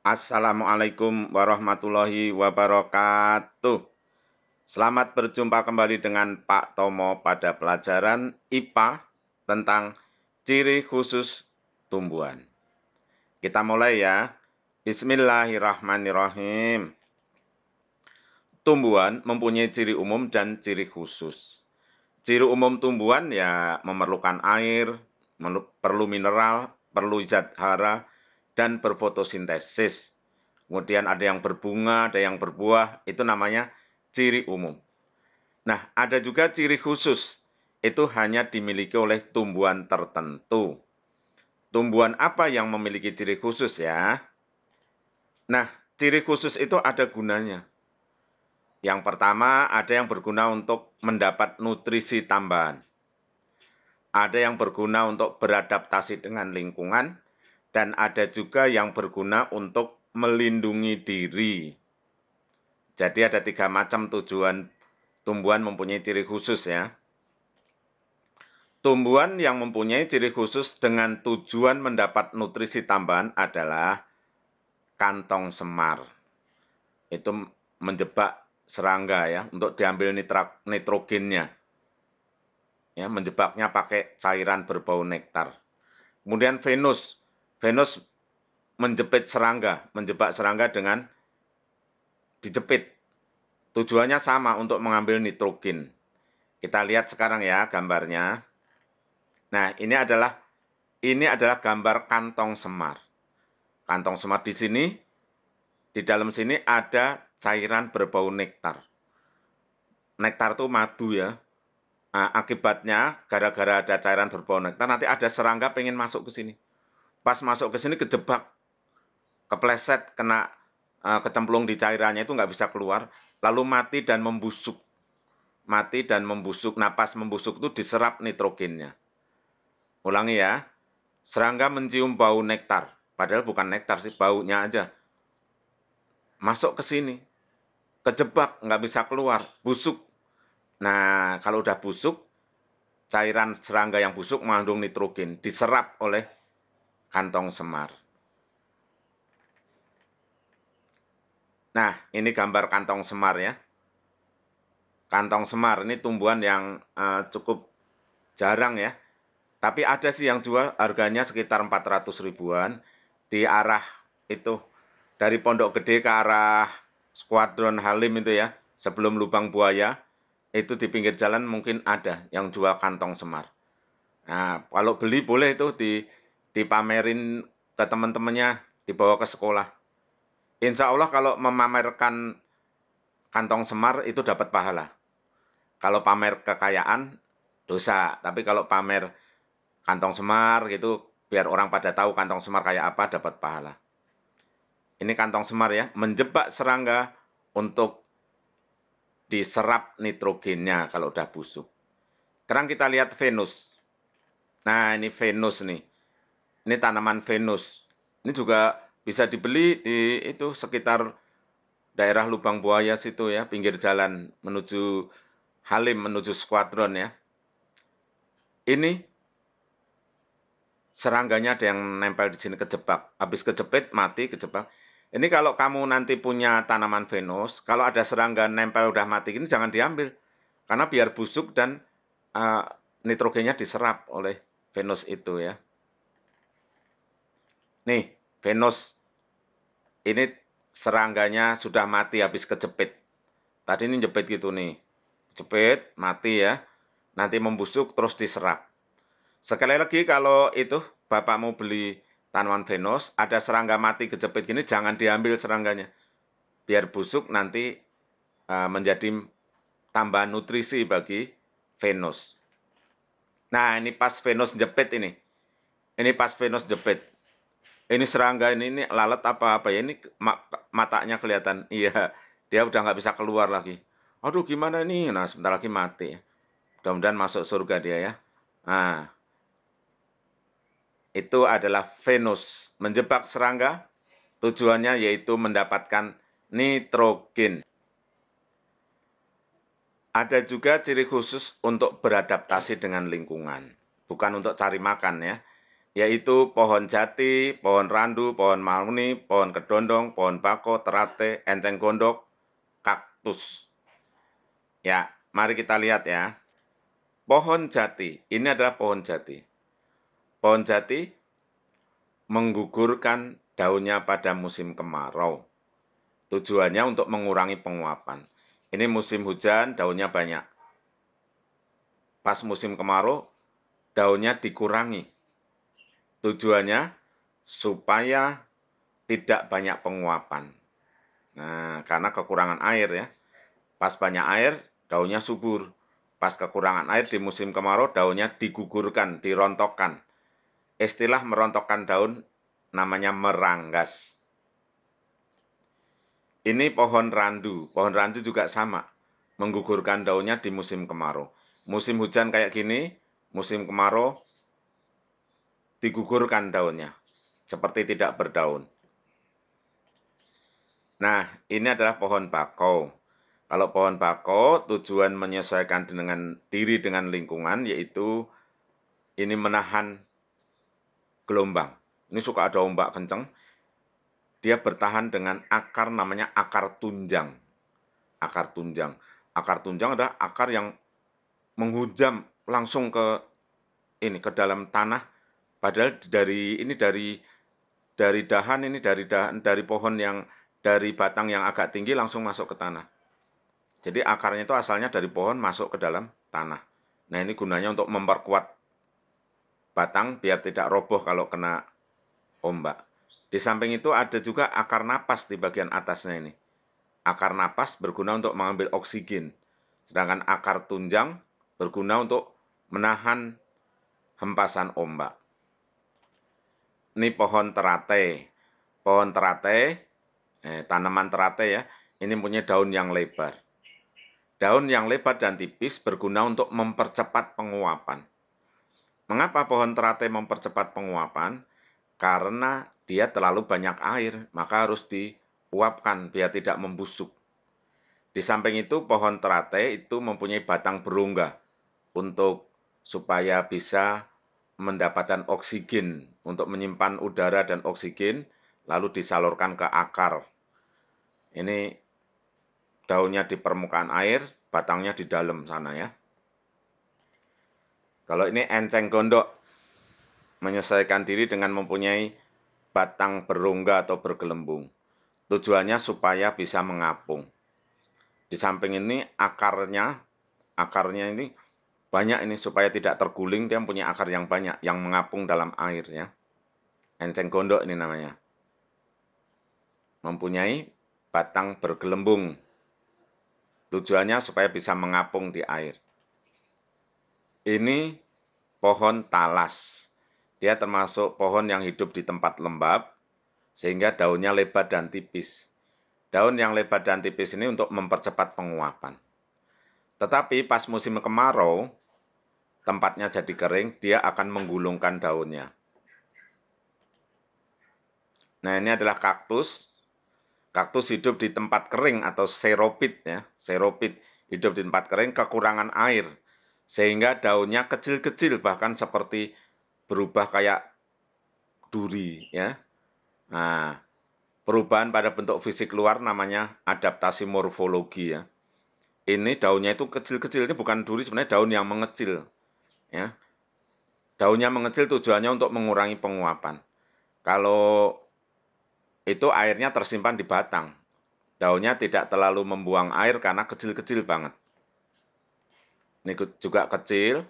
Assalamualaikum warahmatullahi wabarakatuh. Selamat berjumpa kembali dengan Pak Tomo pada pelajaran IPA tentang ciri khusus tumbuhan. Kita mulai ya. Bismillahirrahmanirrahim. Tumbuhan mempunyai ciri umum dan ciri khusus. Ciri umum tumbuhan ya memerlukan air, perlu mineral, perlu zat hara, dan berfotosintesis. Kemudian ada yang berbunga, ada yang berbuah, itu namanya ciri umum. Nah, ada juga ciri khusus, itu hanya dimiliki oleh tumbuhan tertentu. Tumbuhan apa yang memiliki ciri khusus ya? Nah, ciri khusus itu ada gunanya. Yang pertama, ada yang berguna untuk mendapat nutrisi tambahan. Ada yang berguna untuk beradaptasi dengan lingkungan, dan ada juga yang berguna untuk melindungi diri. Jadi ada 3 macam tujuan tumbuhan mempunyai ciri khusus ya. Tumbuhan yang mempunyai ciri khusus dengan tujuan mendapat nutrisi tambahan adalah kantong semar. Itu menjebak serangga ya untuk diambil nitrogennya. Ya, menjebaknya pakai cairan berbau nektar. Kemudian Venus. Venus menjebak serangga dengan dijepit. Tujuannya sama untuk mengambil nitrogen. Kita lihat sekarang ya gambarnya. Nah, ini adalah gambar kantong semar. Kantong semar di dalam sini ada cairan berbau nektar. Nektar itu madu ya. Nah, akibatnya gara-gara ada cairan berbau nektar, nanti ada serangga pengen masuk ke sini. Pas masuk ke sini kejebak, kepleset, kena kecemplung di cairannya itu nggak bisa keluar, lalu mati dan membusuk. Mati dan membusuk, napas membusuk itu diserap nitrogennya. Ulangi ya, serangga mencium bau nektar, padahal bukan nektar sih, baunya aja. Masuk ke sini, kejebak, nggak bisa keluar, busuk. Nah, kalau udah busuk, cairan serangga yang busuk mengandung nitrogen, diserap oleh kantong semar. Nah, ini gambar kantong semar ya. Kantong semar ini tumbuhan yang cukup jarang ya. Tapi ada sih yang jual harganya sekitar 400 ribuan di arah itu dari Pondok Gede ke arah Skuadron Halim itu ya, sebelum Lubang Buaya, itu di pinggir jalan mungkin ada yang jual kantong semar. Nah, kalau beli boleh itu dipamerin ke teman-temannya, dibawa ke sekolah. Insya Allah kalau memamerkan kantong semar itu dapat pahala. Kalau pamer kekayaan, dosa. Tapi kalau pamer kantong semar gitu, biar orang pada tahu kantong semar kayak apa, dapat pahala. Ini kantong semar ya, menjebak serangga untuk diserap nitrogennya kalau udah busuk. Sekarang kita lihat Venus. Nah, ini Venus nih. Ini tanaman Venus. Ini juga bisa dibeli di itu sekitar daerah Lubang Buaya situ ya, pinggir jalan menuju Halim, menuju Skuadron ya. Ini serangganya ada yang nempel di sini kejebak. Habis kejepit, mati, kejebak. Ini kalau kamu nanti punya tanaman Venus, kalau ada serangga nempel udah mati, ini jangan diambil. Karena biar busuk dan nitrogennya diserap oleh Venus itu ya. Nih, Venus ini serangganya sudah mati habis kejepit. Tadi ini jepit gitu nih. Jepit, mati ya. Nanti membusuk terus diserap. Sekali lagi kalau itu Bapak mau beli tanaman Venus, ada serangga mati kejepit gini, jangan diambil serangganya. Biar busuk nanti menjadi tambahan nutrisi bagi Venus. Nah, ini pas Venus jepit ini. Ini pas Venus jepit. Ini serangga ini lalat apa ya? Ini matanya kelihatan. Iya, dia udah nggak bisa keluar lagi. Aduh, gimana ini? Nah, sebentar lagi mati. Mudah-mudahan masuk surga dia ya. Nah, itu adalah Venus. Menjebak serangga, tujuannya yaitu mendapatkan nitrogen. Ada juga ciri khusus untuk beradaptasi dengan lingkungan. Bukan untuk cari makan ya. yaitu pohon jati, pohon randu, pohon mahuni, pohon kedondong, pohon bako, terate, enceng gondok, kaktus. Ya, mari kita lihat ya. Pohon jati, ini adalah pohon jati. Pohon jati menggugurkan daunnya pada musim kemarau. Tujuannya untuk mengurangi penguapan. Ini musim hujan, daunnya banyak. Pas musim kemarau, daunnya dikurangi. Tujuannya supaya tidak banyak penguapan. Nah, karena kekurangan air ya. Pas banyak air, daunnya subur. Pas kekurangan air di musim kemarau, daunnya digugurkan, dirontokkan. Istilah merontokkan daun namanya meranggas. Ini pohon randu. Pohon randu juga sama, menggugurkan daunnya di musim kemarau. Musim hujan kayak gini, musim kemarau, digugurkan daunnya, seperti tidak berdaun. Nah, ini adalah pohon bakau. Kalau pohon bakau, tujuan menyesuaikan dengan diri dengan lingkungan, yaitu ini menahan gelombang. Ini suka ada ombak kencang, dia bertahan dengan akar namanya akar tunjang. Akar tunjang. Akar tunjang adalah akar yang menghujam langsung ke dalam tanah. Padahal dari dahan ini dari pohon yang dari batang yang agak tinggi langsung masuk ke tanah. Jadi akarnya itu asalnya dari pohon masuk ke dalam tanah. Nah, ini gunanya untuk memperkuat batang biar tidak roboh kalau kena ombak. Di samping itu ada juga akar napas di bagian atasnya ini. Akar napas berguna untuk mengambil oksigen. Sedangkan akar tunjang berguna untuk menahan hempasan ombak. Ini pohon terate. Pohon terate, tanaman terate ya, ini punya daun yang lebar. Daun yang lebar dan tipis berguna untuk mempercepat penguapan. Mengapa pohon terate mempercepat penguapan? Karena dia terlalu banyak air, maka harus diuapkan biar tidak membusuk. Di samping itu, pohon terate itu mempunyai batang berongga untuk supaya bisa mendapatkan oksigen, untuk menyimpan udara dan oksigen, lalu disalurkan ke akar. Ini daunnya di permukaan air, batangnya di dalam sana ya. Kalau ini enceng gondok, menyesuaikan diri dengan mempunyai batang berongga atau bergelembung. Tujuannya supaya bisa mengapung. Di samping ini akarnya ini banyak ini supaya tidak terguling, dia punya akar yang banyak, yang mengapung dalam air ya. Enceng gondok ini namanya. Mempunyai batang bergelembung. Tujuannya supaya bisa mengapung di air. Ini pohon talas. Dia termasuk pohon yang hidup di tempat lembab, sehingga daunnya lebar dan tipis. Daun yang lebar dan tipis ini untuk mempercepat penguapan. Tetapi pas musim kemarau, tempatnya jadi kering, dia akan menggulungkan daunnya. Nah, ini adalah kaktus. Kaktus hidup di tempat kering atau xeropit ya. Xeropit hidup di tempat kering, kekurangan air. Sehingga daunnya kecil-kecil, bahkan seperti berubah kayak duri ya. Nah, perubahan pada bentuk fisik luar namanya adaptasi morfologi ya. Ini daunnya itu kecil-kecil, ini bukan duri, sebenarnya daun yang mengecil ya. Daunnya mengecil tujuannya untuk mengurangi penguapan. Kalau itu airnya tersimpan di batang. Daunnya tidak terlalu membuang air karena kecil-kecil banget. Ini juga kecil,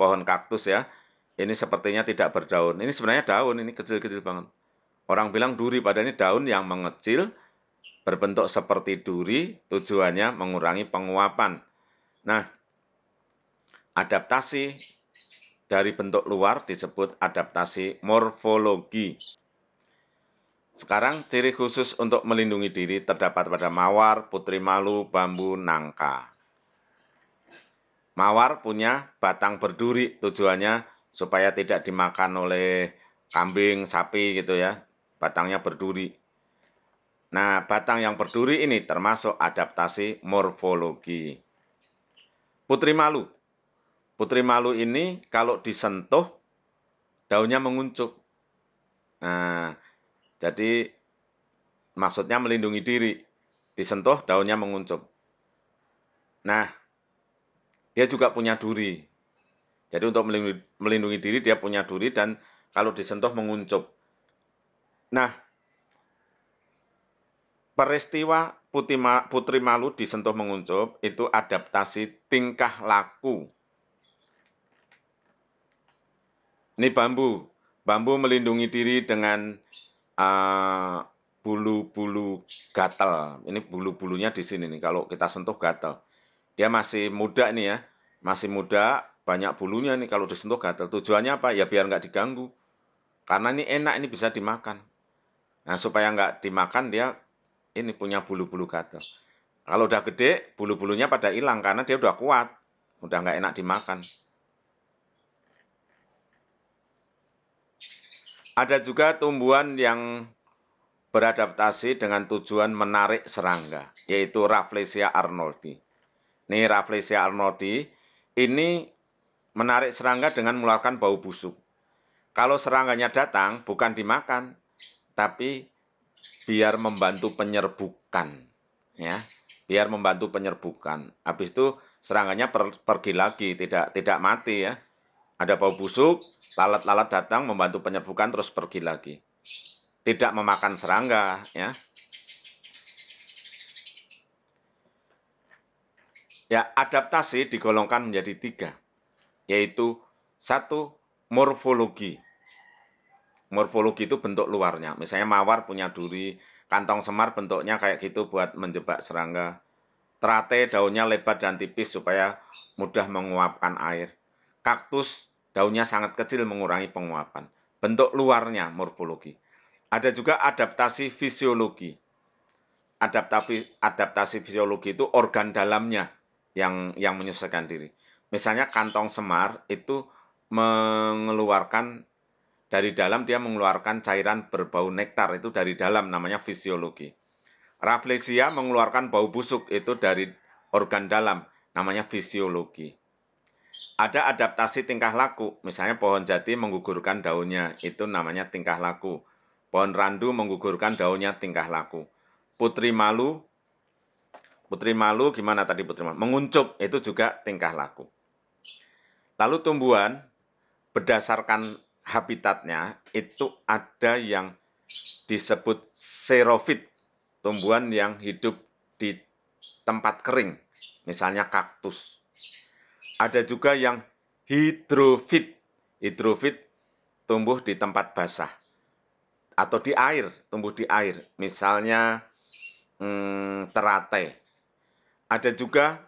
pohon kaktus ya. Ini sepertinya tidak berdaun. Ini sebenarnya daun, ini kecil-kecil banget. Orang bilang duri, padahal ini daun yang mengecil, berbentuk seperti duri, tujuannya mengurangi penguapan. Nah, adaptasi dari bentuk luar disebut adaptasi morfologi. Sekarang ciri khusus untuk melindungi diri terdapat pada mawar, putri malu, bambu, nangka. Mawar punya batang berduri, tujuannya supaya tidak dimakan oleh kambing, sapi gitu ya. Batangnya berduri. Nah, batang yang berduri ini termasuk adaptasi morfologi. Putri malu. Putri malu ini kalau disentuh daunnya menguncup. Nah, jadi maksudnya melindungi diri. Disentuh, daunnya menguncup. Nah, dia juga punya duri. Jadi untuk melindungi diri, dia punya duri dan kalau disentuh menguncup. Nah, peristiwa putri malu disentuh menguncup itu adaptasi tingkah laku. Ini bambu. Bambu melindungi diri dengan bulu-bulu gatal. Ini bulu-bulunya di sini nih. Kalau kita sentuh gatal. Dia masih muda nih ya. Masih muda, banyak bulunya nih kalau disentuh gatal. Tujuannya apa? Ya biar nggak diganggu. Karena ini enak, ini bisa dimakan. Nah, supaya nggak dimakan, dia ini punya bulu-bulu gatal. Kalau udah gede, bulu-bulunya pada hilang karena dia udah kuat. Udah nggak enak dimakan. Ada juga tumbuhan yang beradaptasi dengan tujuan menarik serangga, yaitu Rafflesia arnoldi. Ini Rafflesia arnoldi, ini menarik serangga dengan mengeluarkan bau busuk. Kalau serangganya datang, bukan dimakan, tapi biar membantu penyerbukan. Ya, biar membantu penyerbukan. Habis itu serangganya pergi lagi, tidak mati ya. Ada bau busuk, lalat-lalat datang membantu penyerbukan terus pergi lagi. Tidak memakan serangga ya. Ya, adaptasi digolongkan menjadi 3, yaitu 1, morfologi. Morfologi itu bentuk luarnya. Misalnya mawar punya duri, kantong semar bentuknya kayak gitu buat menjebak serangga. Terate daunnya lebar dan tipis supaya mudah menguapkan air. Kaktus daunnya sangat kecil mengurangi penguapan. Bentuk luarnya morfologi. Ada juga adaptasi fisiologi. Adaptasi fisiologi itu organ dalamnya yang menyesuaikan diri. Misalnya kantong semar itu mengeluarkan dari dalam, dia mengeluarkan cairan berbau nektar, itu dari dalam, namanya fisiologi. Rafflesia mengeluarkan bau busuk, itu dari organ dalam, namanya fisiologi. Ada adaptasi tingkah laku, misalnya pohon jati menggugurkan daunnya, itu namanya tingkah laku. Pohon randu menggugurkan daunnya, tingkah laku. Putri malu gimana tadi putri malu? Menguncup, itu juga tingkah laku. Lalu tumbuhan, berdasarkan habitatnya, itu ada yang disebut xerofit, tumbuhan yang hidup di tempat kering, misalnya kaktus. Ada juga yang hidrofit, hidrofit tumbuh di tempat basah, atau di air, tumbuh di air, misalnya terate. Ada juga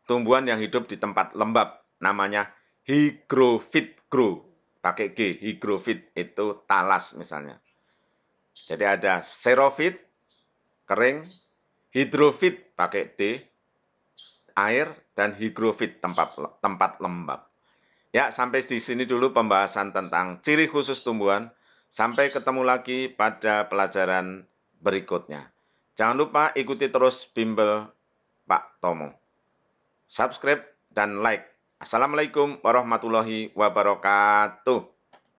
tumbuhan yang hidup di tempat lembab, namanya hygrofit grow, pakai G, hygrofit, itu talas misalnya. Jadi ada xerofit, kering, hidrofit, pakai D, air, dan hygrofit, tempat lembab. Ya, sampai di sini dulu pembahasan tentang ciri khusus tumbuhan. Sampai ketemu lagi pada pelajaran berikutnya. Jangan lupa ikuti terus bimbel Pak Tomo. Subscribe dan like. Assalamualaikum warahmatullahi wabarakatuh.